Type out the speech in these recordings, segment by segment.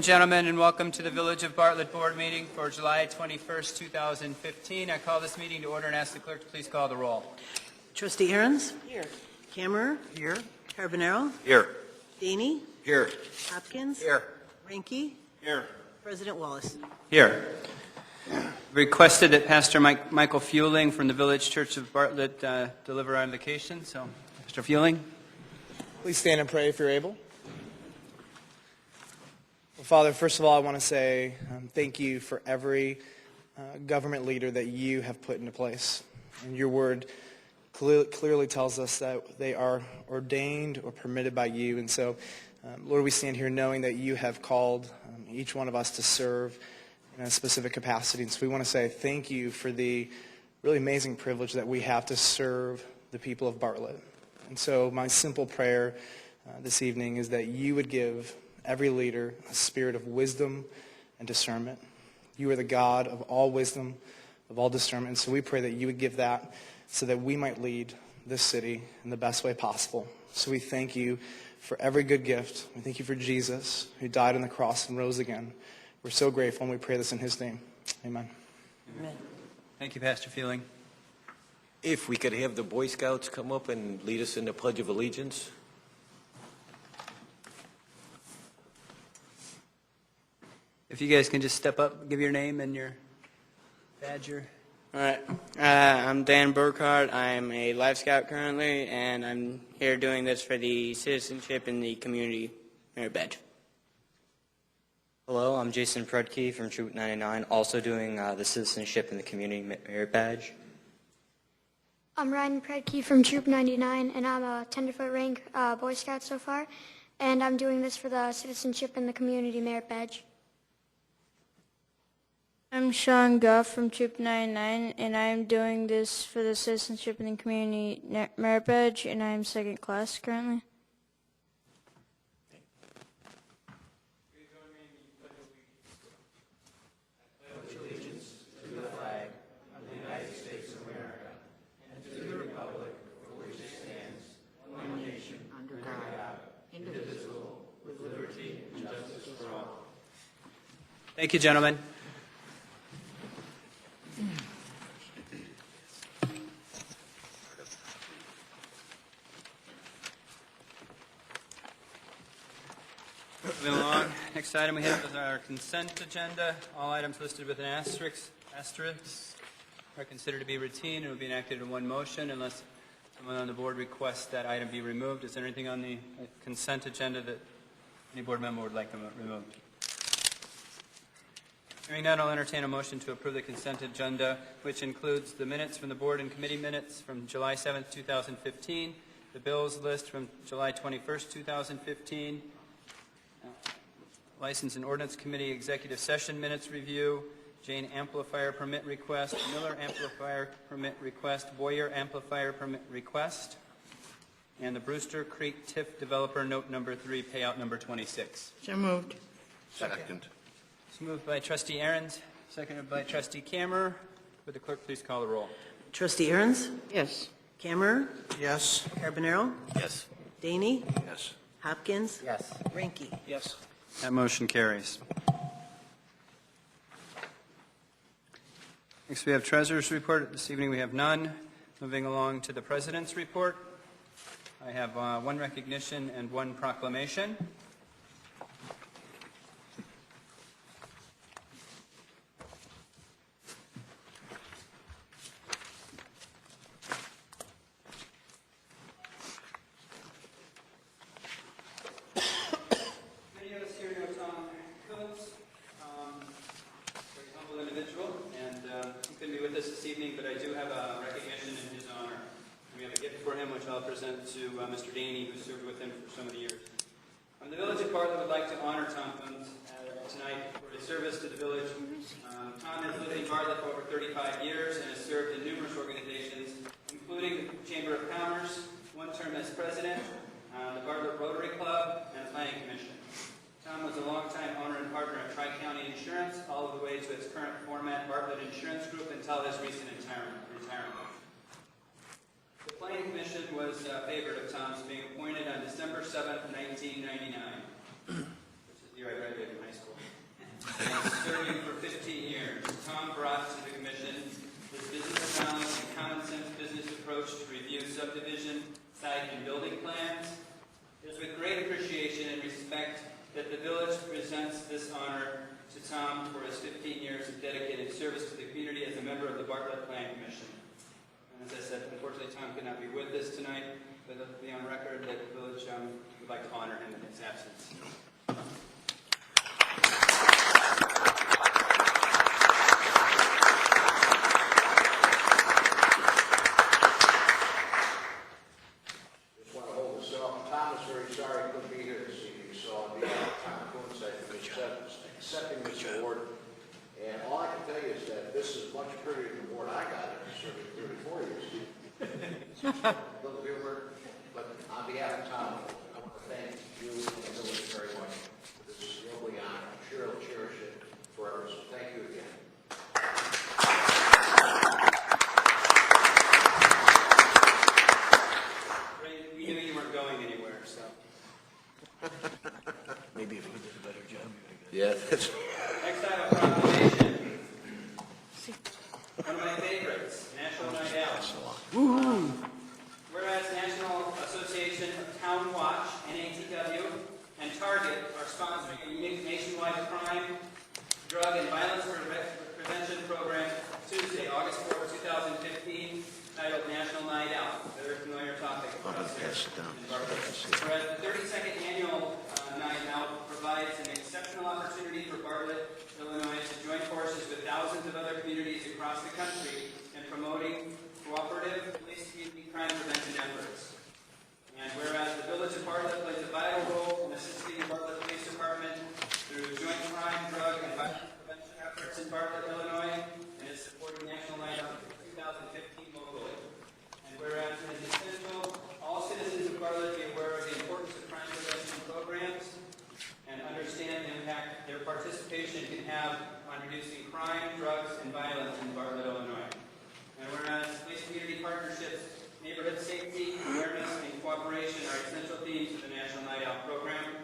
Gentlemen, and welcome to the Village of Bartlett Board meeting for July 21st, 2015. I call this meeting to order and ask the clerk to please call the roll. Trustee Ahrens? Here. Kammerer? Here. Carbonaro? Here. Daney? Here. Hopkins? Here. Ranky? Here. President Wallace? Here. Requested that Pastor Michael Fueling from the Village Church of Bartlett deliver our invocation. So, Mr. Fueling. Please stand and pray if you're able. Well, Father, first of all, I want to say thank you for every government leader that you have put into place. And your word clearly tells us that they are ordained or permitted by you. And so, Lord, we stand here knowing that you have called each one of us to serve in a specific capacity. And so we want to say thank you for the really amazing privilege that we have to serve the people of Bartlett. And so my simple prayer this evening is that you would give every leader a spirit of wisdom and discernment. You are the God of all wisdom, of all discernment. And so we pray that you would give that so that we might lead this city in the best way possible. So we thank you for every good gift. We thank you for Jesus, who died on the cross and rose again. We're so grateful, and we pray this in his name. Amen. Amen. Thank you, Pastor Fueling. If we could have the Boy Scouts come up and lead us in the Pledge of Allegiance. If you guys can just step up, give your name and your badge. All right. I'm Dan Burkhardt. I'm a Life Scout currently, and I'm here doing this for the Citizenship in the Community Merit Badge. Hello, I'm Jason Prudke from Troop 99, also doing the Citizenship in the Community Merit Badge. I'm Ryan Predke from Troop 99, and I'm a tenderfoot rank Boy Scout so far, and I'm doing this for the Citizenship in the Community Merit Badge. I'm Sean Guff from Troop 99, and I'm doing this for the Citizenship in the Community Merit Badge, and I'm second class currently. Thank you, gentlemen. Moving along, next item we have is our consent agenda. All items listed with an asterisk are considered to be routine and will be enacted in one motion unless someone on the board requests that item be removed. Is there anything on the consent agenda that any board member would like to remove? Hearing none, I'll entertain a motion to approve the consent agenda, which includes the minutes from the board and committee minutes from July 7th, 2015, the bills list from July 21st, 2015, License and Ordinance Committee Executive Session Minutes Review, Jane Amplifier Permit Request, Miller Amplifier Permit Request, Boyer Amplifier Permit Request, and the Brewster Creek TIF Developer Note Number 3, Payout Number 26. So moved. Second. It's moved by Trustee Ahrens, seconded by Trustee Kammerer. Would the clerk please call the roll? Trustee Ahrens? Yes. Kammerer? Yes. Carbonaro? Yes. Daney? Yes. Hopkins? Yes. Ranky? Yes. That motion carries. Next, we have Treasurer's Report. This evening we have none. Moving along to the President's Report. I have one recognition and one proclamation. To Mr. Daney, who served with him for so many years. The Village of Bartlett would like to honor Tom Coons tonight for his service to the village. Tom has lived in Bartlett for over 35 years and has served in numerous organizations, including the Chamber of Commerce, one term as president, the Bartlett Rotary Club, and the Planning Commission. Tom was a longtime owner and partner of Tri-County Insurance, all of the way to its current format, Bartlett Insurance Group, until his recent retirement. The Planning Commission was favored of Tom's being appointed on December 7th, 1999, which is the year I graduated from high school. serving for 15 years. Tom brought to the commission his business knowledge and common sense business approach to review subdivision, site, and building plans. It is with great appreciation and respect that the village presents this honor to Tom for his 15 years of dedicated service to the community as a member of the Bartlett Plan Commission. And as I said, unfortunately, Tom could not be with us tonight, but it'll be on record that the village would like to honor him in his absence. Just want to hold this up. Tom is very sorry he couldn't be here this evening, so on behalf of Tom Coons, I'm accepting this award. And all I can tell you is that this is much prettier than the award I got after serving 34 years. Little humor, but on behalf of Tom, I want to thank you and the village very much for this lovely honor. I'm sure he'll cherish it forever, so thank you again. Ray, we knew you weren't going anywhere, so. Maybe if we did a better job. Yeah, that's... Next I have a proclamation. One of my favorites, National Night Out. Whereas National Association of Town Watch, NATW, and Target are sponsoring a unique nationwide crime, drug, and violence prevention program Tuesday, August 4, 2015, titled National Night Out. A very familiar topic for us here in Bartlett. Whereas the 32nd annual Night Out provides an exceptional opportunity for Bartlett, Illinois, to join forces with thousands of other communities across the country in promoting cooperative police community crime prevention efforts. And whereas the Village of Bartlett plays a vital role in assisting the Bartlett Police Department through joint crime, drug, and violence prevention efforts in Bartlett, Illinois, and is supporting National Night Out 2015 locally. And whereas it is essential all citizens of Bartlett be aware of the importance of crime prevention programs and understand the impact their participation can have on reducing crime, drugs, and violence in Bartlett, Illinois. And whereas police community partnerships, neighborhood safety, awareness, and cooperation are essential themes of the National Night Out program.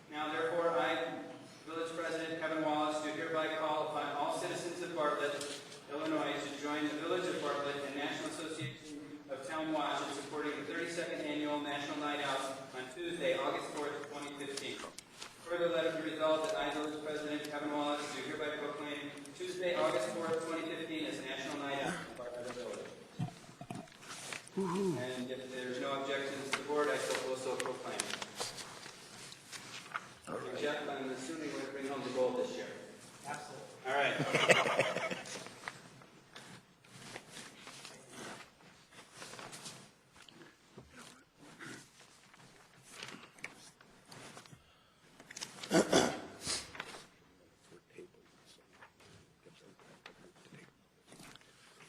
Now, therefore, I, Village President Kevin Wallace, do hereby call upon all citizens of Bartlett, Illinois, to join the Village of Bartlett and National Association of Town Watch in supporting the 32nd Annual National Night Out on Tuesday, August 4th, 2015. Further, let it be resolved that I, Village President Kevin Wallace, do hereby proclaim Tuesday, August 4th, 2015 as National Night Out in Bartlett Village. And if there's no objections to the board, I will so proclaim. Okay, Jeff, I'm assuming we're going to bring home the gold this year. Absolutely. All right.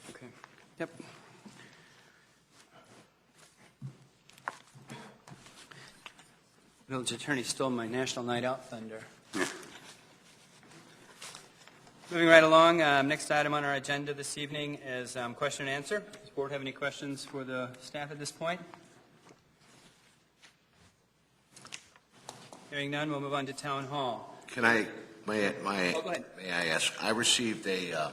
Okay. Yep. Village attorney stole my National Night Out thunder. Moving right along, next item on our agenda this evening is question and answer. Does the board have any questions for the staff at this point? Hearing none, we'll move on to Town Hall. Can I, may Oh, go ahead. I ask, I received a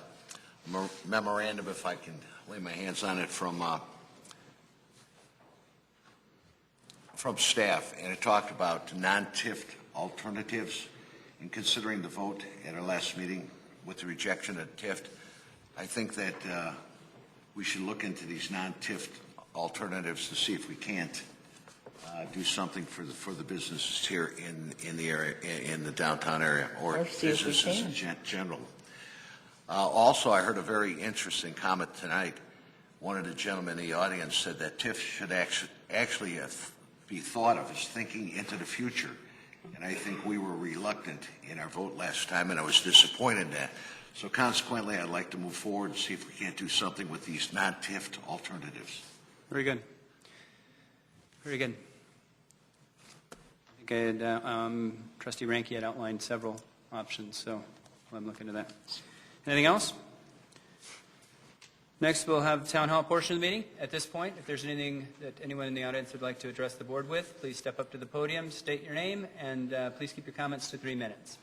memorandum, if I can lay my hands on it, from staff, and it talked about non-TIF alternatives. In considering the vote at our last meeting with the rejection of TIF, I think that we should look into these non-TIF alternatives to see if we can't do something for the businesses here in the area, in the downtown area, or businesses in general. Also, I heard a very interesting comment tonight. One of the gentlemen in the audience said that TIF should actually be thought of as thinking into the future. And I think we were reluctant in our vote last time, and I was disappointed in that. So consequently, I'd like to move forward and see if we can't do something with these non-TIF alternatives. Very good. Very good. I think Trustee Ranke had outlined several options, so I'm looking at that. Anything else? Next, we'll have the Town Hall portion of the meeting. At this point, if there's anything that anyone in the audience would like to address the board with, please step up to the podium, state your name, and please keep your comments to 3 minutes.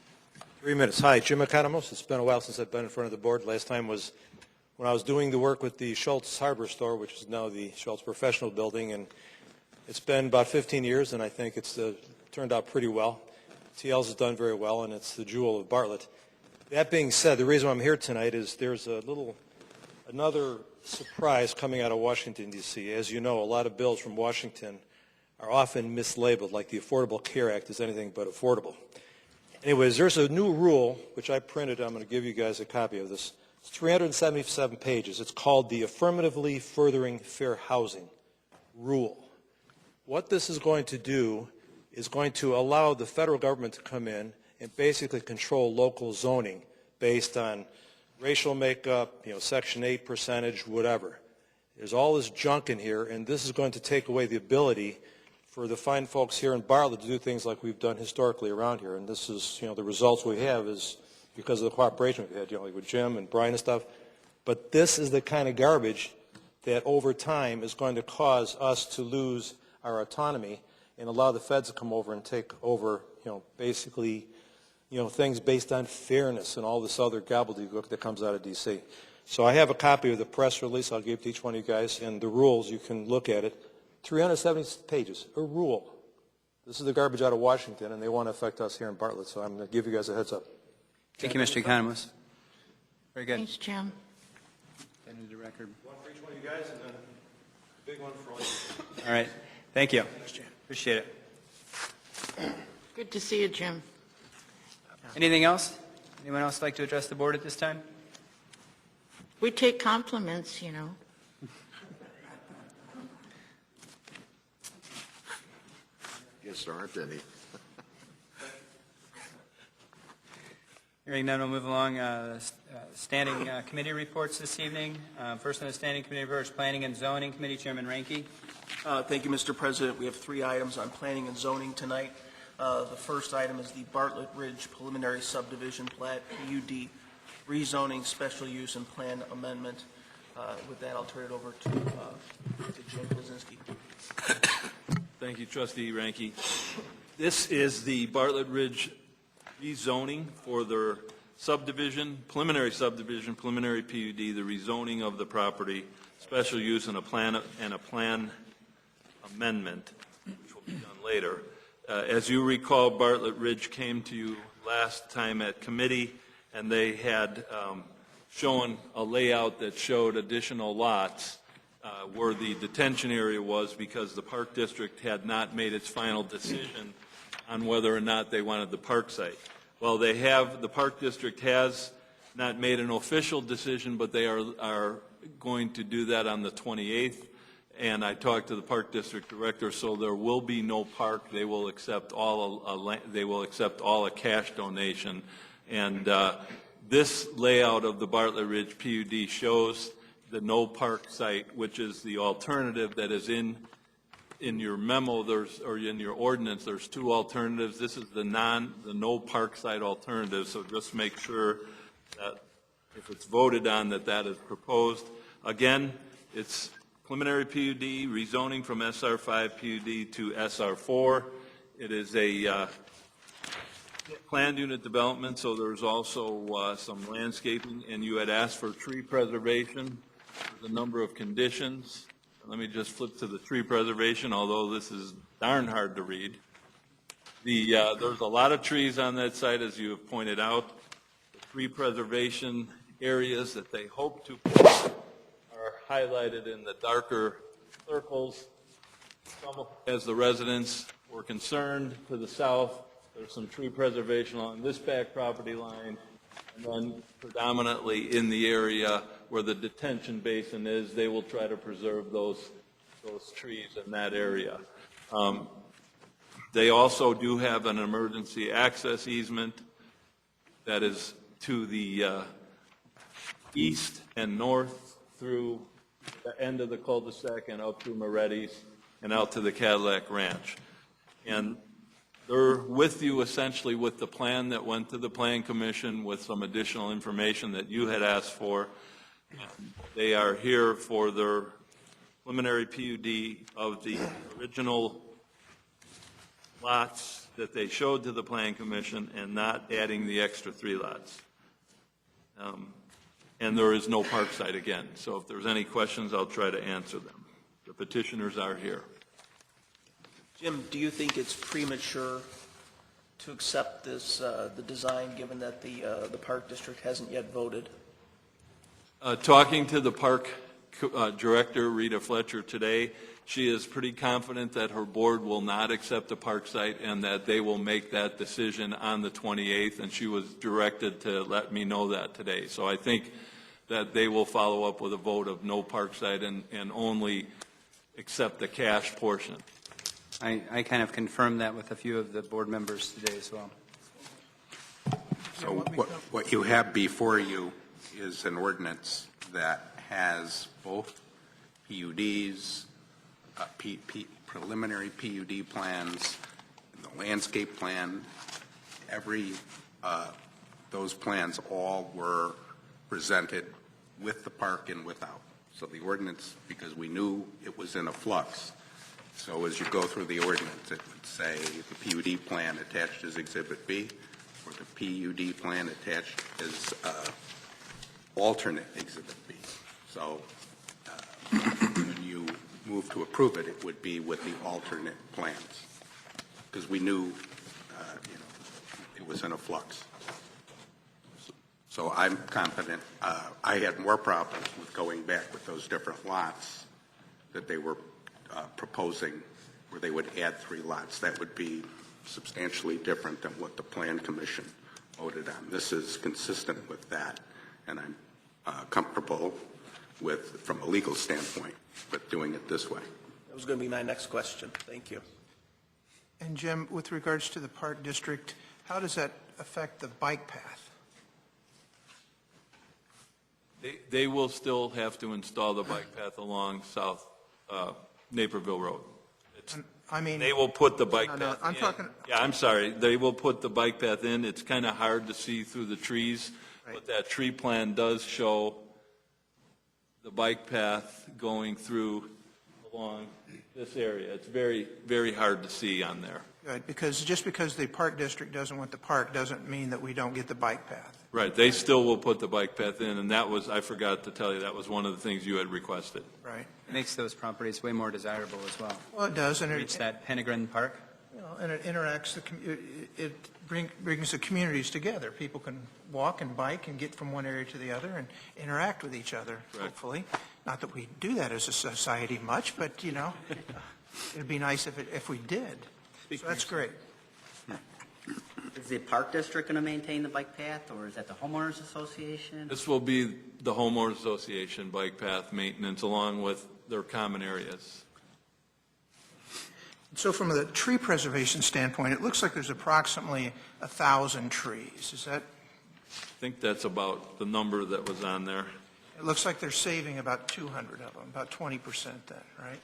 3 minutes. Hi, Jim Economos. It's been a while since I've been in front of the board. Last time was when I was doing the work with the Schultz Harbor Store, which is now the Schultz Professional Building, and it's been about 15 years, and I think it's turned out pretty well. TL's has done very well, and it's the jewel of Bartlett. That being said, the reason I'm here tonight is there's another surprise coming out of Washington, D.C. As you know, a lot of bills from Washington are often mislabeled, like the Affordable Care Act is anything but affordable. Anyways, there's a new rule, which I printed. I'm going to give you guys a copy of this. It's 377 pages. It's called the Affirmatively Furthering Fair Housing Rule. What this is going to do is going to allow the federal government to come in and basically control local zoning based on racial makeup, Section 8 percentage, whatever. There's all this junk in here, and this is going to take away the ability for the fine folks here in Bartlett to do things like we've done historically around here. And this is, the results we have is because of the cooperation we've had, like with Jim and Brian and stuff. But this is the kind of garbage that over time is going to cause us to lose our autonomy and allow the feds to come over and take over, basically, things based on fairness and all this other gobbledygook that comes out of D.C. So I have a copy of the press release. I'll give it to each one of you guys, and the rules, you can look at it. 370 pages, a rule. This is the garbage out of Washington, and they want to affect us here in Bartlett, so I'm going to give you guys a heads up. Thank you, Mr. Economos. Very good. Thanks, Jim. Into the record. One for each one of you guys, and then a big one for all of you. All right. Thank you. Appreciate it. Good to see you, Jim. Anything else? Anyone else like to address the board at this time? We take compliments, Yes, there aren't any. Hearing none, we'll move along. Standing committee reports this evening. First on the standing committee report is Planning and Zoning Committee, Chairman Ranke. Thank you, Mr. President. We have 3 items on planning and zoning tonight. The first item is the Bartlett Ridge Preliminary Subdivision Plat, PUD, rezoning, special use, and plan amendment. With that, I'll turn it over to Jim Blazinski. Thank you, Trustee Ranke. This is the Bartlett Ridge rezoning for their subdivision, preliminary PUD, the rezoning of the property, special use, and a plan amendment, which will be done later. As you recall, Bartlett Ridge came to you last time at committee, and they had shown a layout that showed additional lots where the detention area was because the Park District had not made its final decision on whether or not they wanted the park site. Well, the Park District has not made an official decision, but they are going to do that on the 28th. And I talked to the Park District Director, so there will be no park. They will accept all a cash donation. And this layout of the Bartlett Ridge PUD shows the no park site, which is the alternative that is in your memo, or in your ordinance. There's 2 alternatives. This is the no park site alternative. So just make sure that if it's voted on, that is proposed. Again, it's preliminary PUD rezoning from SR5 PUD to SR4. It is a planned unit development, so there's also some landscaping, and you had asked for tree preservation. There's a number of conditions. Let me just flip to the tree preservation, although this is darn hard to read. There's a lot of trees on that site, as you have pointed out. The tree preservation areas that they hope to put are highlighted in the darker circles. As the residents were concerned, to the south, there's some tree preservation along this back property line, and then predominantly in the area where the detention basin is, they will try to preserve those trees in that area. They also do have an emergency access easement that is to the east and north through the end of the cul-de-sac and up through Moretti's and out to the Cadillac Ranch. And they're with you essentially with the plan that went to the Plan Commission with some additional information that you had asked for. They are here for their preliminary PUD of the original lots that they showed to the Plan Commission and not adding the extra 3 lots. And there is no park site again. So if there's any questions, I'll try to answer them. The petitioners are here. Jim, do you think it's premature to accept this, the design, given that the Park District hasn't yet voted? Talking to the park director, Rita Fletcher, today, she is pretty confident that her board will not accept the park site and that they will make that decision on the 28th, and she was directed to let me know that today. So I think that they will follow up with a vote of no park site and only accept the cash portion. I kind of confirmed that with a few of the board members today as well. So what you have before you is an ordinance that has both PUDs, preliminary PUD plans, the landscape plan. Those plans all were presented with the park and without. So the ordinance, because we knew it was in a flux, so as you go through the ordinance, it would say the PUD plan attached as Exhibit B, or the PUD plan attached as alternate Exhibit B. So when you move to approve it, it would be with the alternate plans, because we knew it was in a flux. So I'm confident. I had more problems with going back with those different lots that they were proposing, where they would add 3 lots. That would be substantially different than what the Plan Commission voted on. This is consistent with that, and I'm comfortable with, from a legal standpoint, with doing it this way. That was going to be my next question. Thank you. And Jim, with regards to the Park District, how does that affect the bike path? They will still have to install the bike path along South Naperville Road. I mean, they will put the bike no, path I'm in. talking. Yeah, I'm sorry. They will put the bike path in. It's kind of hard to see through the trees, Right. but that tree plan does show the bike path going through along this area. It's very, very hard to see on there. Good, because just because the Park District doesn't want the park doesn't mean that we don't get the bike path. Right. They still will put the bike path in, and that was, I forgot to tell you, that was one of the things you had requested. Right. Makes those properties way more desirable as well. Well, it does, and Reach that Penegrin Park. and it interacts. It brings the communities together. People can walk and bike and get from one area to the other and interact with each other. Correct. Hopefully, not that we do that as a society much, but it'd be nice if we did. So that's great. Is the Park District going to maintain the bike path, or is that the homeowners association? This will be the homeowners association bike path maintenance along with their common areas. So from the tree preservation standpoint, it looks like there's approximately 1,000 trees. Is that? I think that's about the number that was on there. It looks like they're saving about 200 of them, about 20% then, right?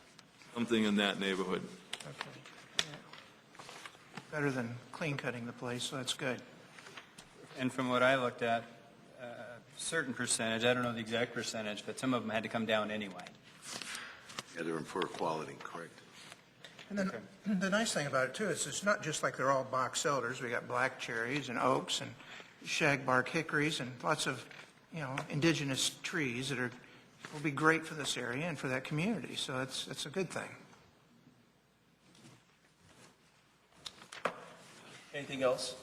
Something in that neighborhood. Okay. Yeah. Better than clean cutting the place, so that's good. And from what I looked at, a certain percentage, I don't know the exact percentage, but some of them had to come down anyway. Yeah, they're in poor quality, correct. And then the nice thing about it too is it's not just like they're all box elders. We got black cherries and oaks and shagbark hickories and lots of, indigenous trees that will be great for this area and for that community. So that's a good thing. Anything else?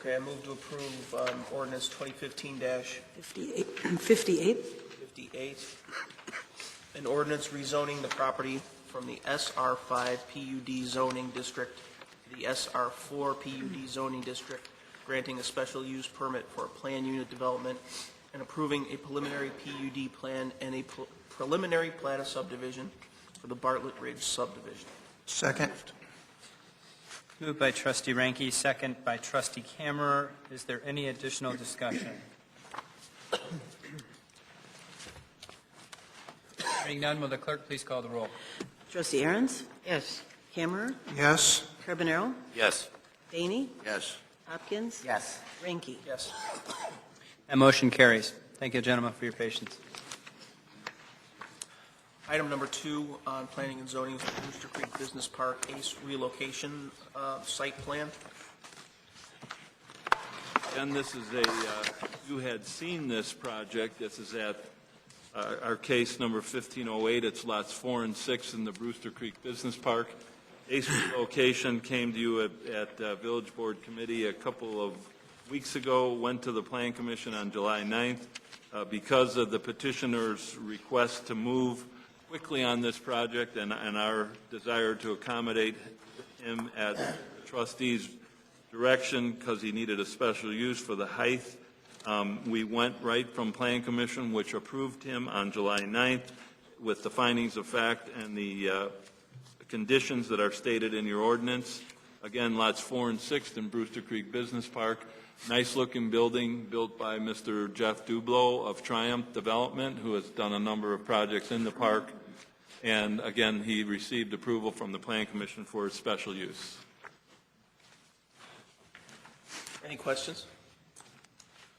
Okay, I move to approve ordinance 2015-58. An ordinance rezoning the property from the SR5 PUD zoning district to the SR4 PUD zoning district, granting a special use permit for a plan unit development and approving a preliminary PUD plan and a preliminary plat of subdivision for the Bartlett Ridge subdivision. Second. Moved by Trustee Ranke, second by Trustee Kammerer. Is there any additional discussion? Hearing none, will the clerk please call the roll? Trustee Ahrens? Yes. Kammerer? Yes. Carbonaro? Yes. Daney? Yes. Hopkins? Yes. Ranke? Yes. That motion carries. Thank you, gentlemen, for your patience. Item number 2 on planning and zoning is the Brewster Creek Business Park ACE relocation site plan. And this is you had seen this project. This is at our case number 1508. It's lots 4 and 6 in the Brewster Creek Business Park. ACE relocation came to you at Village Board Committee a couple of weeks ago, went to the Plan Commission on July 9th. Because of the petitioner's request to move quickly on this project and our desire to accommodate him at the trustees' direction because he needed a special use for the height, we went right from Plan Commission, which approved him on July 9th with the findings of fact and the conditions that are stated in your ordinance. Again, lots 4 and 6 in Brewster Creek Business Park. Nice-looking building built by Mr. Jeff Dublow of Triumph Development, who has done a number of projects in the park. And again, he received approval from the Plan Commission for its special use. Any questions?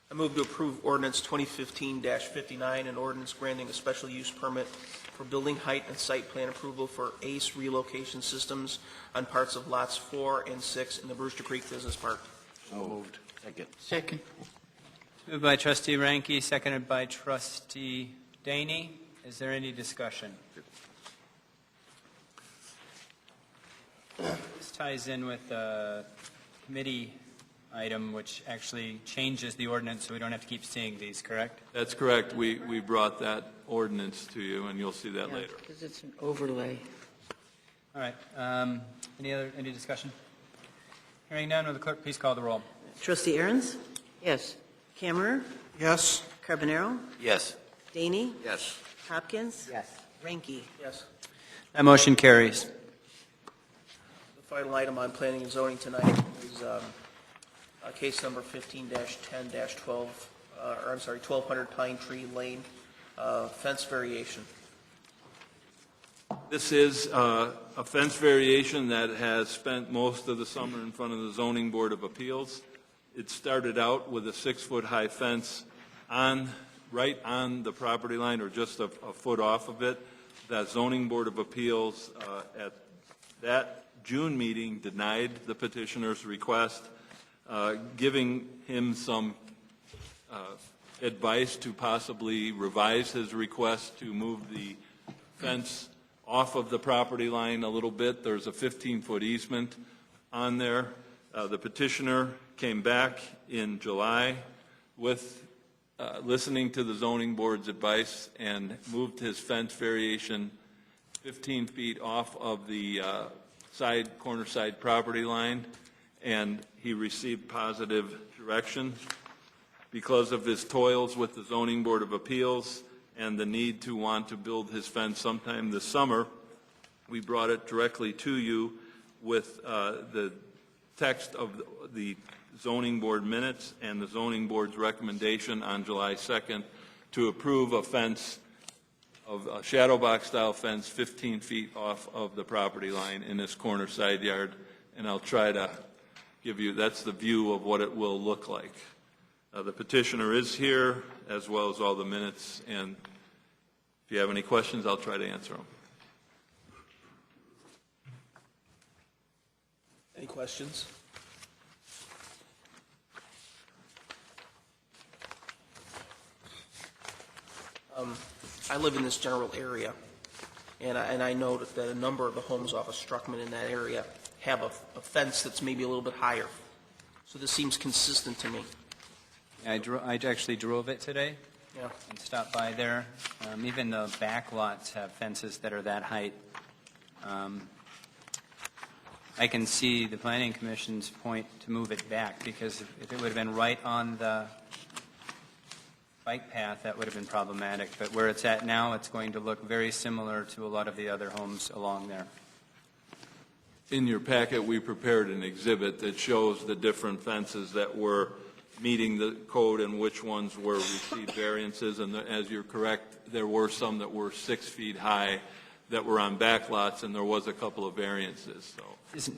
I move to approve ordinance 2015-59, an ordinance granting a special use permit for building height and site plan approval for ACE relocation systems on parts of lots 4 and 6 in the Brewster Creek Business Park. So moved. Second. Moved by Trustee Ranky, seconded by Trustee Daney. Is there any discussion? This ties in with a committee item which actually changes the ordinance so we don't have to keep seeing these, correct? That's correct. We brought that ordinance to you, and you'll see that later. Because it's an overlay. All right. Any discussion? Hearing none, will the clerk please call the roll? Trustee Aaron's? Yes. Kammerer? Yes. Carbonaro? Yes. Daney? Yes. Hopkins? Yes. Ranky? Yes. That motion carries. The final item on planning and zoning tonight is case number 15-10-12, 1200 Pine Tree Lane, fence variation. This is a fence variation that has spent most of the summer in front of the Zoning Board of Appeals. It started out with a 6-foot-high fence right on the property line, or just a foot off of it. That Zoning Board of Appeals at that June meeting denied the petitioner's request, giving him some advice to possibly revise his request to move the fence off of the property line a little bit. There's a 15-foot easement on there. The petitioner came back in July with listening to the zoning board's advice and moved his fence variation 15 feet off of the corner side property line, and he received positive direction. Because of his toils with the Zoning Board of Appeals and the need to want to build his fence sometime this summer, we brought it directly to you with the text of the zoning board minutes and the zoning board's recommendation on July 2nd to approve a fence, of a shadow box style fence 15 feet off of the property line in this corner side yard. And I'll try to give you, that's the view of what it will look like. The petitioner is here, as well as all the minutes, and if you have any questions, I'll try to answer them. Any questions? I live in this general area, and I know that a number of the homes off of Struckman in that area have a fence that's maybe a little bit higher. So this seems consistent to me. I actually drove it today. Yeah. And stopped by there. Even the back lots have fences that are that height. I can see the Planning Commission's point to move it back, because if it would have been right on the bike path, that would have been problematic. But where it's at now, it's going to look very similar to a lot of the other homes along there. In your packet, we prepared an exhibit that shows the different fences that were meeting the code and which ones were received variances. And as you're correct, there were some that were 6 feet high that were on back lots, and there was a couple of variances. So,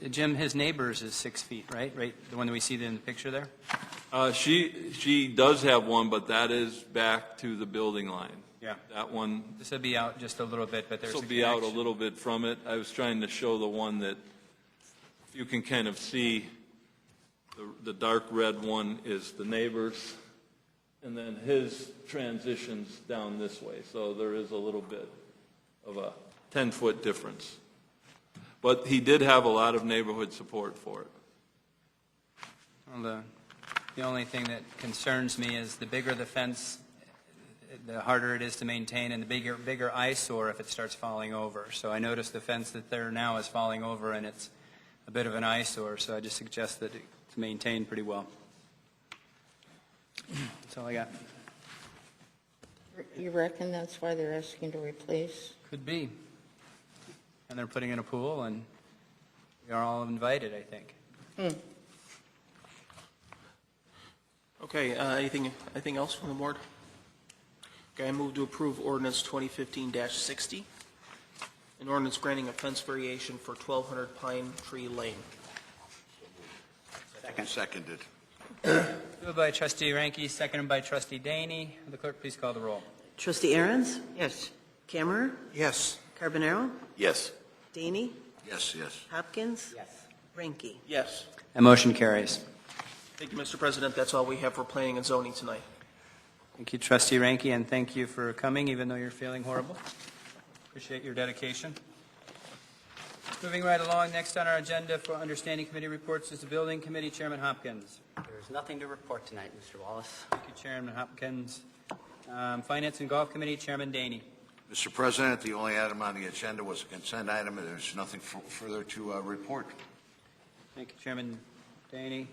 Jim, his neighbor's is 6 feet, right? Right, the one that we see in the picture there? she does have one, but that is back to the building line. Yeah. That one, This will be out just a little bit, but this there's will a be out a connection. little bit from it. I was trying to show the one that you can kind of see. The dark red one is the neighbor's, and then his transitions down this way. So there is a little bit of a 10-foot difference. But he did have a lot of neighborhood support for it. Well, the only thing that concerns me is the bigger the fence, the harder it is to maintain, and the bigger eyesore if it starts falling over. So I noticed the fence that there now is falling over, and it's a bit of an eyesore, so I just suggest that it's maintained pretty well. That's all I got. You reckon that's why they're asking to replace? Could be. And they're putting in a pool, and we are all invited, I think. Okay, anything else from the board? Okay, I move to approve ordinance 2015-60, an ordinance granting a fence variation for 1200 Pine Tree Lane. Seconded. Moved by Trustee Ranky, seconded by Trustee Daney. Will the clerk please call the roll? Trustee Aaron's? Yes. Camera? Yes. Carbonaro? Yes. Daney? Yes, yes. Hopkins? Yes. Ranky? Yes. That motion carries. Thank you, Mr. President. That's all we have for planning and zoning tonight. Thank you, Trustee Ranky, and thank you for coming, even though you're feeling horrible. Appreciate your dedication. Moving right along, next on our agenda for understanding committee reports is the Building Committee, Chairman Hopkins. There's nothing to report tonight, Mr. Wallace. Thank you, Chairman Hopkins. Finance and Golf Committee, Chairman Daney. Mr. President, the only item on the agenda was a consent item, and there's nothing further to report. Thank you, Chairman Daney.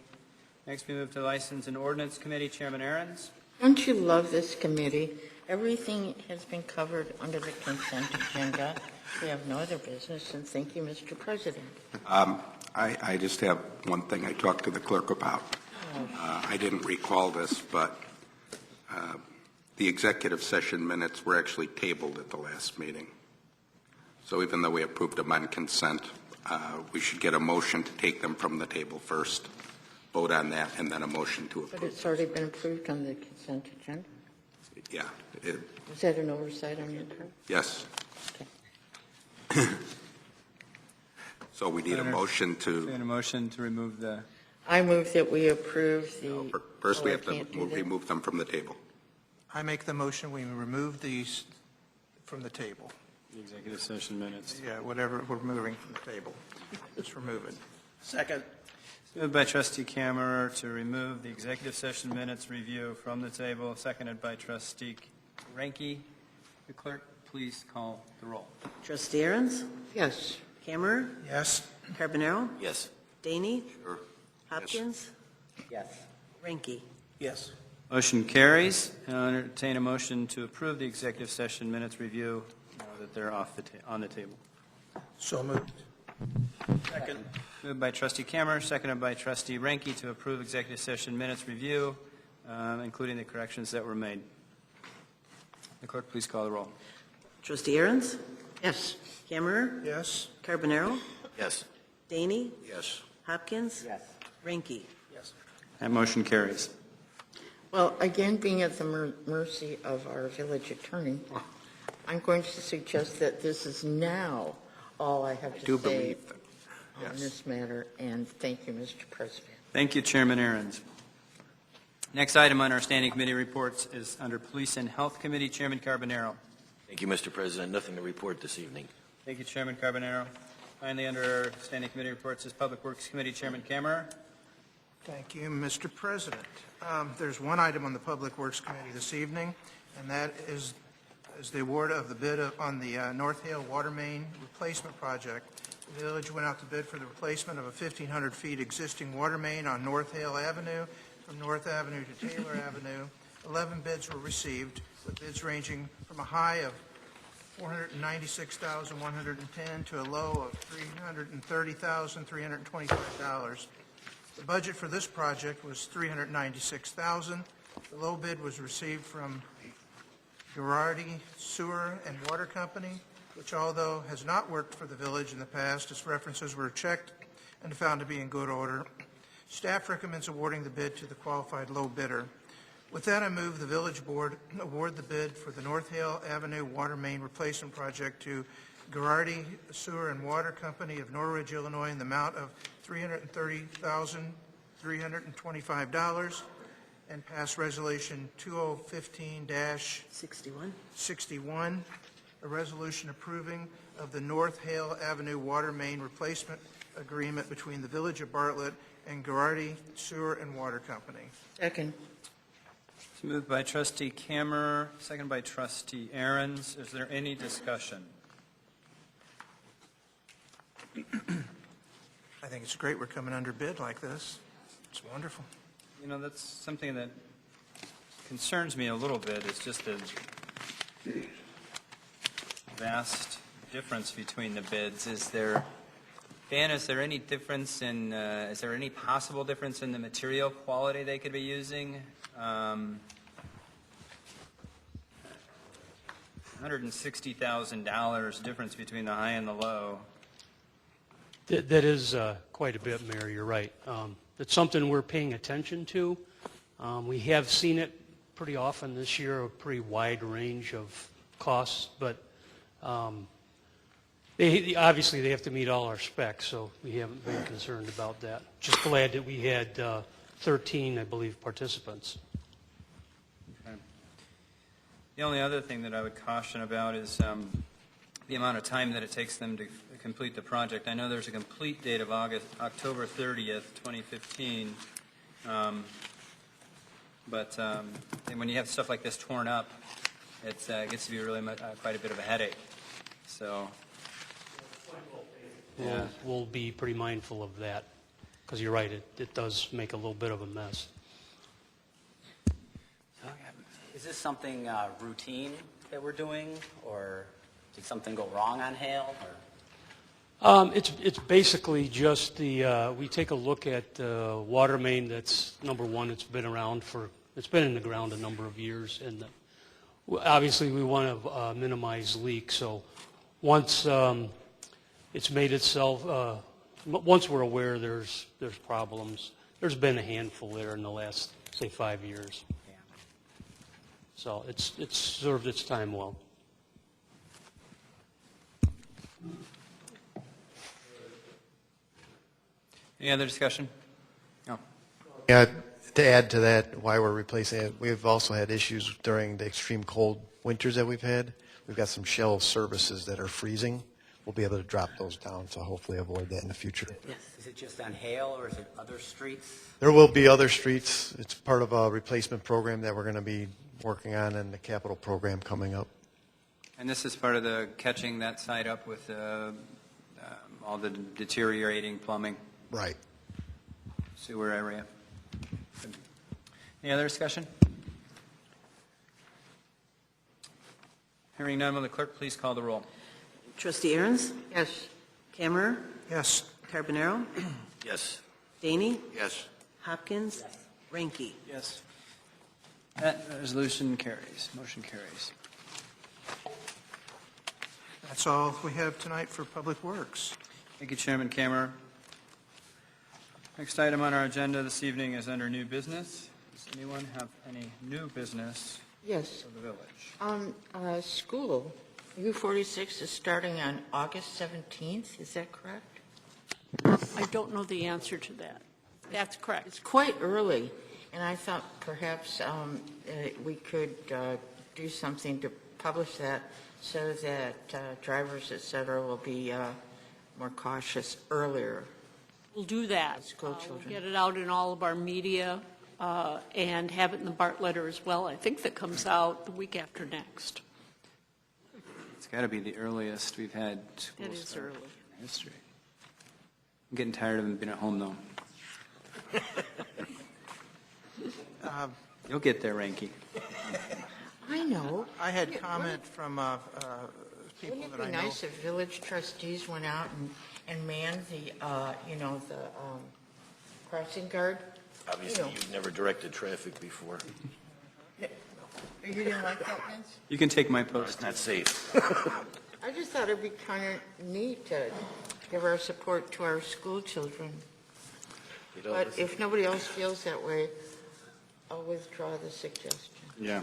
Next, we move to License and Ordinance Committee, Chairman Ahrens. Don't you love this committee? Everything has been covered under the consent agenda. We have no other business, and thank you, Mr. President. I just have one thing I talked to the clerk about. I didn't recall this, but the executive session minutes were actually tabled at the last meeting. So even though we approved them on consent, we should get a motion to take them from the table first, vote on that, and then a motion to approve. But it's already been approved on the consent agenda? Yeah. Is that an oversight on your part? Yes. Okay. So we need a motion to. We need a motion to remove the. I move that we approve the. First, we I have to can't do that? remove them from the table. I make the motion, we remove these from the table. The executive session minutes. Yeah, whatever we're moving from the table, just remove it. Second. Moved by Trustee Kammerer to remove the executive session minutes review from the table, seconded by Trustee Ranky. The clerk, please call the roll. Trustee Aaron's? Yes. Camera? Yes. Carbonaro? Yes. Daney? Sure. Hopkins? Yes. Ranky? Yes. Motion carries. I'll entertain a motion to approve the executive session minutes review now that they're on the table. So moved. Second. Moved by Trustee Kammerer, seconded by Trustee Ranky to approve executive session minutes review, including the corrections that were made. The clerk, please call the roll. Trustee Aaron's? Yes. Camera? Yes. Carbonaro? Yes. Daney? Yes. Hopkins? Yes. Ranky? Yes. That motion carries. Well, again, being at the mercy of our village attorney, I'm going to suggest that this is now all I have to say on this matter, and thank you, Mr. President. Thank you, Chairman Ahrens. Next item on our standing committee reports is under Police and Health Committee, Chairman Carbonaro. Thank you, Mr. President. Nothing to report this evening. Thank you, Chairman Carbonaro. Finally, under our standing committee reports is Public Works Committee, Chairman Kammerer. Thank you, Mr. President. There's one item on the Public Works Committee this evening, and that is the award of the bid on the North Hale Water Main Replacement Project. The village went out to bid for the replacement of a 1,500 feet existing water main on North Hale Avenue from North Avenue to Taylor Avenue. 11 bids were received, with bids ranging from a high of $496,110 to a low of $330,325. The budget for this project was $396,000. The low bid was received from Girardi Sewer and Water Company, which, although has not worked for the village in the past, its references were checked and found to be in good order. Staff recommends awarding the bid to the qualified low bidder. With that, I move the village board award the bid for the North Hale Avenue Water Main Replacement Project to Garardi Sewer and Water Company of Norridge, Illinois, in the amount of $330,325, and pass Resolution 2015-61, a resolution approving of the North Hale Avenue Water Main Replacement Agreement between the Village of Bartlett and Garardi Sewer and Water Company. Second. It's moved by trustee Kammer, second by trustee Aaron's. Is there any discussion? I think it's great we're coming under bid like this. It's wonderful. You know, that's something that concerns me a little bit, is just the vast difference between the bids. Dan, is there any difference in, is there any possible difference in the material quality they could be using? $160,000 difference between the high and the low. That is quite a bit, Mayor, you're right. It's something we're paying attention to. We have seen it pretty often this year, a pretty wide range of costs, but obviously they have to meet all our specs, so we haven't been concerned about that. Just glad that we had 13, I believe, participants. Okay. The only other thing that I would caution about is the amount of time that it takes them to complete the project. I know there's a complete date of October 30th, 2015, but when you have stuff like this torn up, it gets to be really quite a bit of a headache. So, yeah. We'll be pretty mindful of that, because you're right, it does make a little bit of a mess. Is this something routine that we're doing, or did something go wrong on Hale? Or? It's basically just we take a look at the water main that's, number one, it's been in the ground a number of years, and obviously we want to minimize leaks. So once it's made itself, once we're aware there's problems, there's been a handful there in the last, say, 5 years. Yeah. So it's served its time well. Any other discussion? No. Yeah, to add to that, why we're replacing it, we've also had issues during the extreme cold winters that we've had. We've got some shell services that are freezing. We'll be able to drop those down, so hopefully avoid that in the future. Yes. Is it just on Hale, or is it other streets? There will be other streets. It's part of a replacement program that we're going to be working on in the capital program coming up. And this is part of the catching that site up with all the deteriorating plumbing. Right. Sewer area. Good. Any other discussion? Hearing none, will the clerk please call the roll? Trustee Aaron's? Yes. Kammerer? Yes. Carbonaro? Yes. Daney? Yes. Hopkins? Ranky? Yes. That resolution carries. Motion carries. That's all we have tonight for Public Works. Thank you, Chairman Kammerer. Next item on our agenda this evening is under new business. Does anyone have any new business Yes. for the village? School, U46 is starting on August 17th. Is that correct? I don't know the answer to that. That's correct. It's quite early, and I thought perhaps we could do something to publish that so that drivers, et cetera, will be more cautious earlier. We'll do that. School children. We'll get it out in all of our media and have it in the Bart letter as well. I think that comes out the week after next. It's got to be the earliest we've had school It is start early. in history. I'm getting tired of being at home, though. You'll get there, Ranky. I know. I had comment from people Wouldn't that it I be know. nice if village trustees went out and manned the, the crossing guard? Obviously, you've never directed traffic before. You didn't like that, Vince? You can take my post. It's not safe. I just thought it'd be kind of neat to give our support to our school children. You know, But if nobody else feels that way, I'll withdraw the suggestion. Yeah,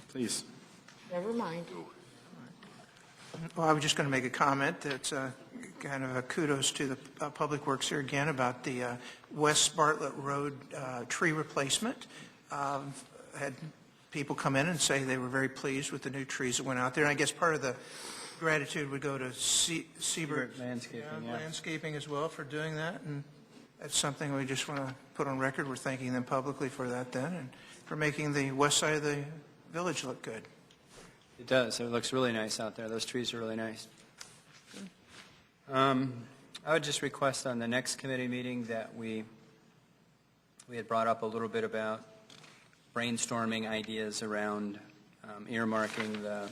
please. Never mind. Well, I was just going to make a comment that's kind of a kudos to the Public Works here again about the West Bartlett Road tree replacement. Had people come in and say they were very pleased with the new trees that went out there. And I guess part of the gratitude would go to Siebert Landscaping as well for doing that. And that's something we just want to put on record. We're thanking them publicly for that then and for making the west side of the village look good. It does. It looks really nice out there. Those trees are really nice. I would just request on the next committee meeting that we had brought up a little bit about brainstorming ideas around earmarking the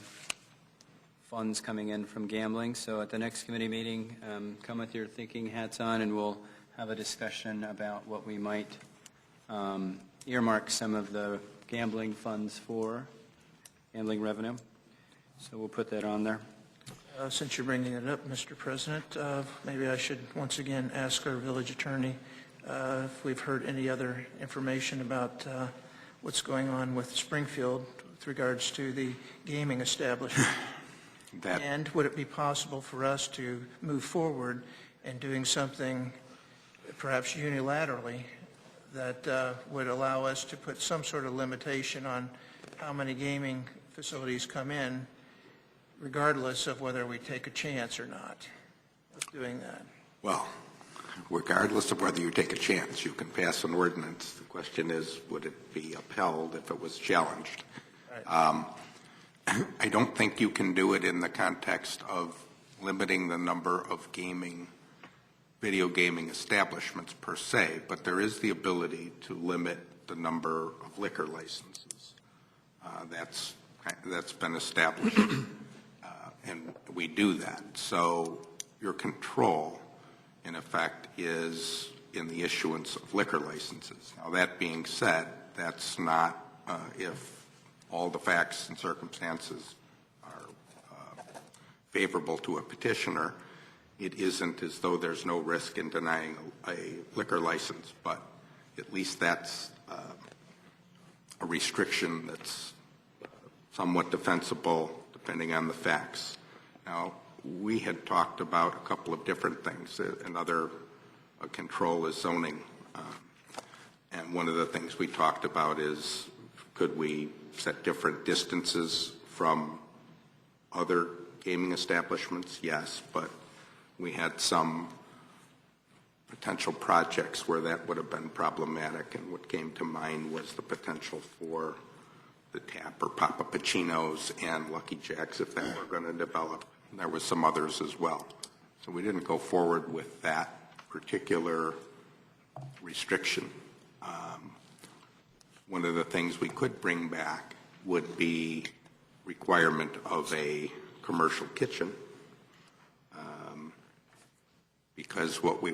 funds coming in from gambling. So at the next committee meeting, come with your thinking hats on, and we'll have a discussion about what we might earmark some of the gambling funds for, gambling revenue. So we'll put that on there. Since you're bringing it up, Mr. President, maybe I should once again ask our village attorney if we've heard any other information about what's going on with Springfield with regards to the gaming establishment. And would it be possible for us to move forward in doing something perhaps unilaterally that would allow us to put some sort of limitation on how many gaming facilities come in, regardless of whether we take a chance or not of doing that? Well, regardless of whether you take a chance, you can pass an ordinance. The question is, would it be upheld if it was challenged? Right. I don't think you can do it in the context of limiting the number of video gaming establishments per se, but there is the ability to limit the number of liquor licenses. That's been established, and we do that. So your control, in effect, is in the issuance of liquor licenses. Now, that being said, that's not if all the facts and circumstances are favorable to a petitioner. It isn't as though there's no risk in denying a liquor license, but at least that's a restriction that's somewhat defensible depending on the facts. Now, we had talked about a couple of different things. Another control is zoning. And one of the things we talked about is, could we set different distances from other gaming establishments? Yes, but we had some potential projects where that would have been problematic, and what came to mind was the potential for the Tap or Papa Pacino's and Lucky Jack's if that were going to develop. And there was some others as well. So we didn't go forward with that particular restriction. One of the things we could bring back would be requirement of a commercial kitchen, because what we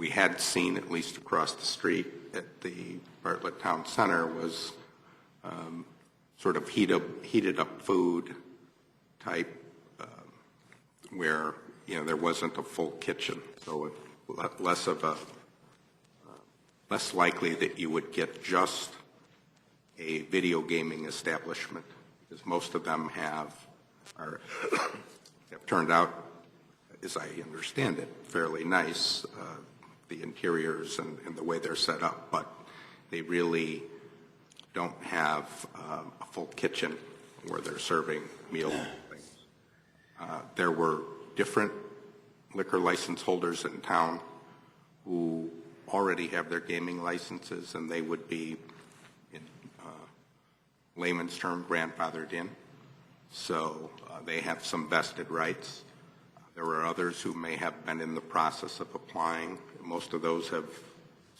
had seen, at least across the street at the Bartlett Town Center, was sort of heated up food type, where there wasn't a full kitchen, so less likely that you would get just a video gaming establishment, because most of them have turned out, as I understand it, fairly nice, the interiors and the way they're set up, but they really don't have a full kitchen where they're serving meals and things. There were different liquor license holders in town who already have their gaming licenses, and they would be, in layman's term, grandfathered in. So they have some vested rights. There are others who may have been in the process of applying. Most of those have,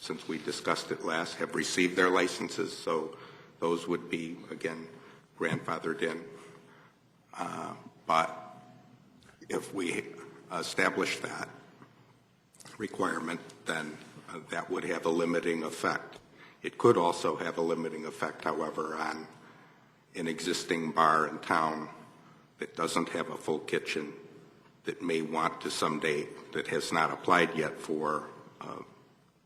since we discussed it last, have received their licenses, so those would be, again, grandfathered in. But if we establish that requirement, then that would have a limiting effect. It could also have a limiting effect, however, on an existing bar in town that doesn't have a full kitchen, that may want to someday, that has not applied yet for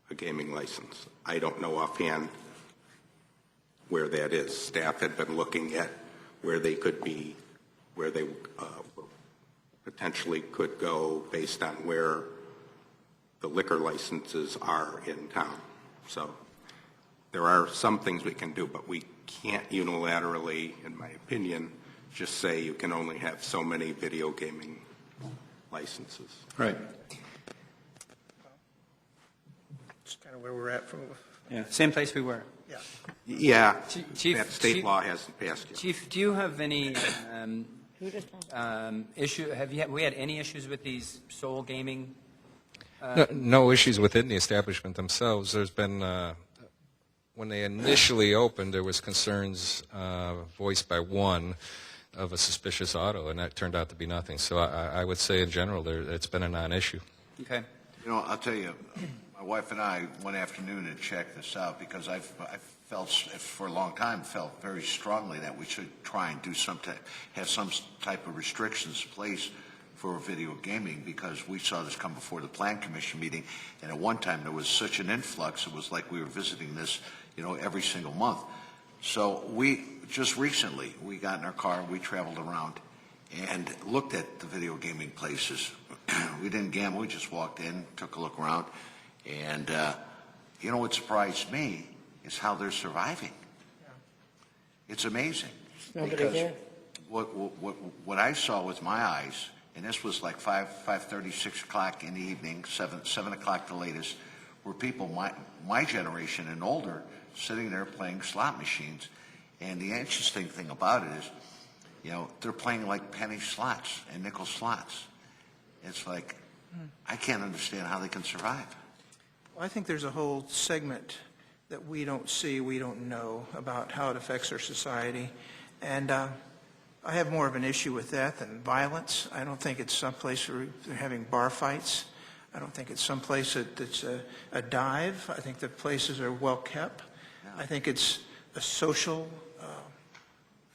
a gaming license. I don't know offhand where that is. Staff had been looking at where they could be, where they potentially could go based on where the liquor licenses are in town. So there are some things we can do, but we can't unilaterally, in my opinion, just say you can only have so many video gaming licenses. Right. It's kind of where we're at from. Yeah, same place we were. Yeah. Yeah, Chief, that state law hasn't passed yet. Chief, do you have any issue? We had any issues with these Soul Gaming? No issues within the establishment themselves. There's been, when they initially opened, there was concerns voiced by one of a suspicious auto, and that turned out to be nothing. So I would say in general, it's been a non-issue. Okay. You know, I'll tell you, my wife and I one afternoon had checked this out because I felt for a long time felt very strongly that we should try and do have some type of restrictions in place for video gaming, because we saw this come before the Plan Commission meeting, and at one time there was such an influx, it was like we were visiting this, every single month. So we just recently, we got in our car, we traveled around and looked at the video gaming places. We didn't gamble, we just walked in, took a look around, and what surprised me is how they're surviving. It's amazing. Nobody Because there. what I saw with my eyes, and this was like 5:30, 6 o'clock in the evening, 7 o'clock the latest, were people my generation and older sitting there playing slot machines. And the interesting thing about it is, they're playing like penny slots and nickel slots. It's like, I can't understand how they can survive. Well, I think there's a whole segment that we don't see, we don't know about how it affects our society. And I have more of an issue with that than violence. I don't think it's someplace where they're having bar fights. I don't think it's someplace that's a dive. I think the places are well kept. I think it's a social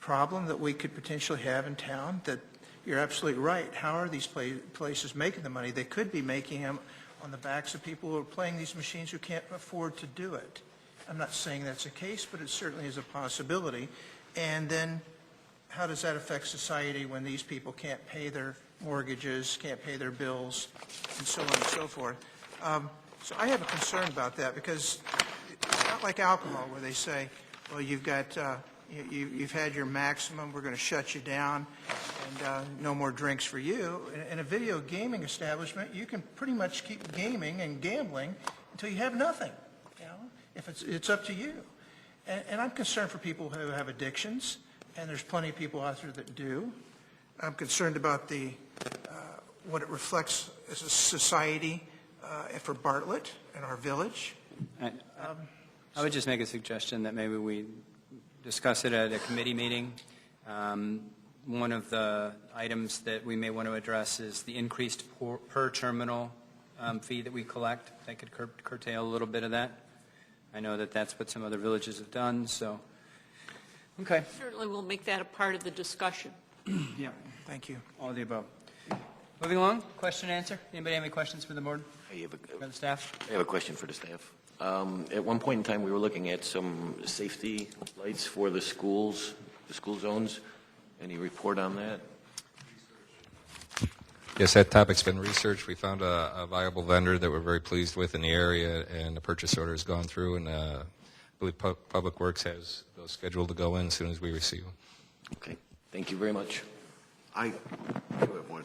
problem that we could potentially have in town. That you're absolutely right. How are these places making the money? They could be making them on the backs of people who are playing these machines who can't afford to do it. I'm not saying that's the case, but it certainly is a possibility. And then how does that affect society when these people can't pay their mortgages, can't pay their bills, and so on and so forth? So I have a concern about that, because it's not like alcohol where they say, well, you've got, you've had your maximum, we're going to shut you down, and no more drinks for you. In a video gaming establishment, you can pretty much keep gaming and gambling until you have nothing. If it's up to you. And I'm concerned for people who have addictions, and there's plenty of people out there that do. I'm concerned about what it reflects as a society for Bartlett and our village. I would just make a suggestion that maybe we discuss it at a committee meeting. One of the items that we may want to address is the increased per terminal fee that we collect. That could curtail a little bit of that. I know that that's what some other villages have done, so. Okay. Certainly we'll make that a part of the discussion. Yeah. Thank you. All of the above. Moving along, question and answer. Anybody have any questions for the board? For the staff? I have a question for the staff. At one point in time, we were looking at some safety lights for the schools, the school zones. Any report on that? Yes, that topic's been researched. We found a viable vendor that we're very pleased with in the area, and the purchase order has gone through, and I believe Public Works has those scheduled to go in as soon as we receive them. Okay. Thank you very much. I do have one.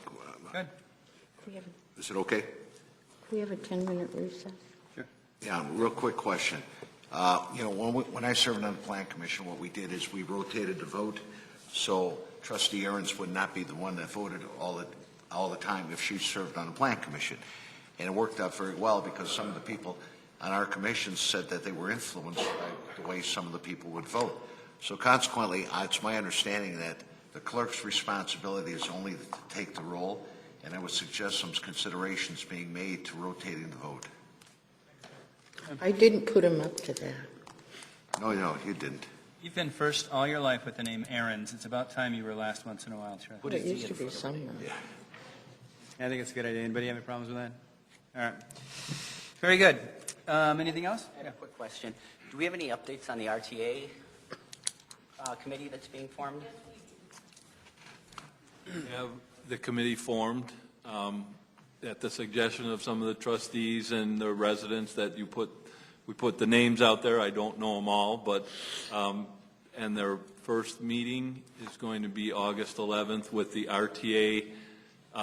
Good. Is it okay? We have a 10-minute recess. Sure. Yeah, real quick question. When I served on the Plan Commission, what we did is we rotated the vote, so Trustee Ahrens would not be the one that voted all the time if she served on the Plan Commission. And it worked out very well, because some of the people on our commission said that they were influenced by the way some of the people would vote. So consequently, it's my understanding that the clerk's responsibility is only to take the roll, and I would suggest some considerations being made to rotating the vote. I didn't put him up to that. No, you didn't. You've been first all your life with the name Ahrens. It's about time you were last once in a while, Charlie. But it used to be someone. Yeah. I think it's a good idea. Anybody have any problems with that? All right. Very good. Anything else? I have a quick question. Do we have any updates on the RTA committee that's being formed? We have the committee formed at the suggestion of some of the trustees and the residents that we put the names out there. I don't know them all, but, and their first meeting is going to be August 11th with the RTA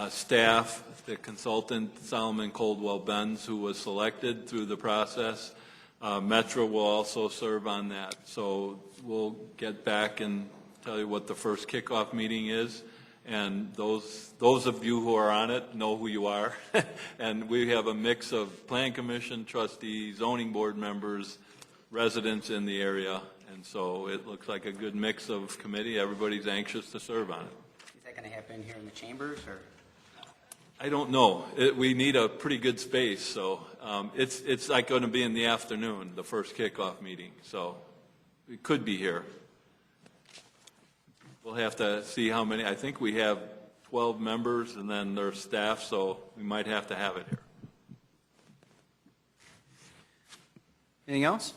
staff, the consultant Solomon Coldwell Benz, who was selected through the process. Metro will also serve on that. So we'll get back and tell you what the first kickoff meeting is. And those of you who are on it know who you are. And we have a mix of Plan Commission trustees, zoning board members, residents in the area. And so it looks like a good mix of committee. Everybody's anxious to serve on it. Is that going to happen here in the chambers, or? I don't know. We need a pretty good space, so it's like going to be in the afternoon, the first kickoff meeting. So it could be here. We'll have to see how many. I think we have 12 members and then their staff, so we might have to have it here. Anything else?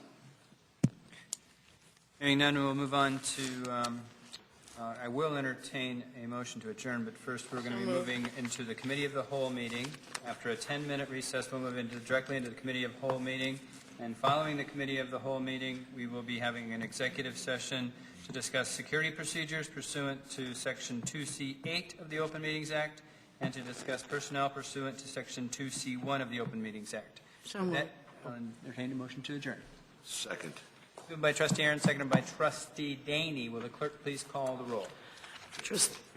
Hearing none, we'll move on to, I will entertain a motion to adjourn, but first we're going to be moving into the Committee of the Whole meeting. After a 10-minute recess, we'll move directly into the Committee of Whole meeting. And following the Committee of the Whole meeting, we will be having an executive session to discuss security procedures pursuant to Section 2C8 of the Open Meetings Act and to discuss personnel pursuant to Section 2C1 of the Open Meetings Act. So moved. I'll entertain a motion to adjourn. Second. Moved by Trustee Aaron, seconded by Trustee Daney. Will the clerk please call the roll?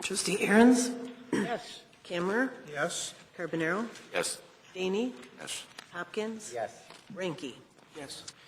Trustee Aaron's? Yes. Camera? Yes? Carbonaro? Yes. Daney? Yes. Hopkins? Yes. Ranky? Yes.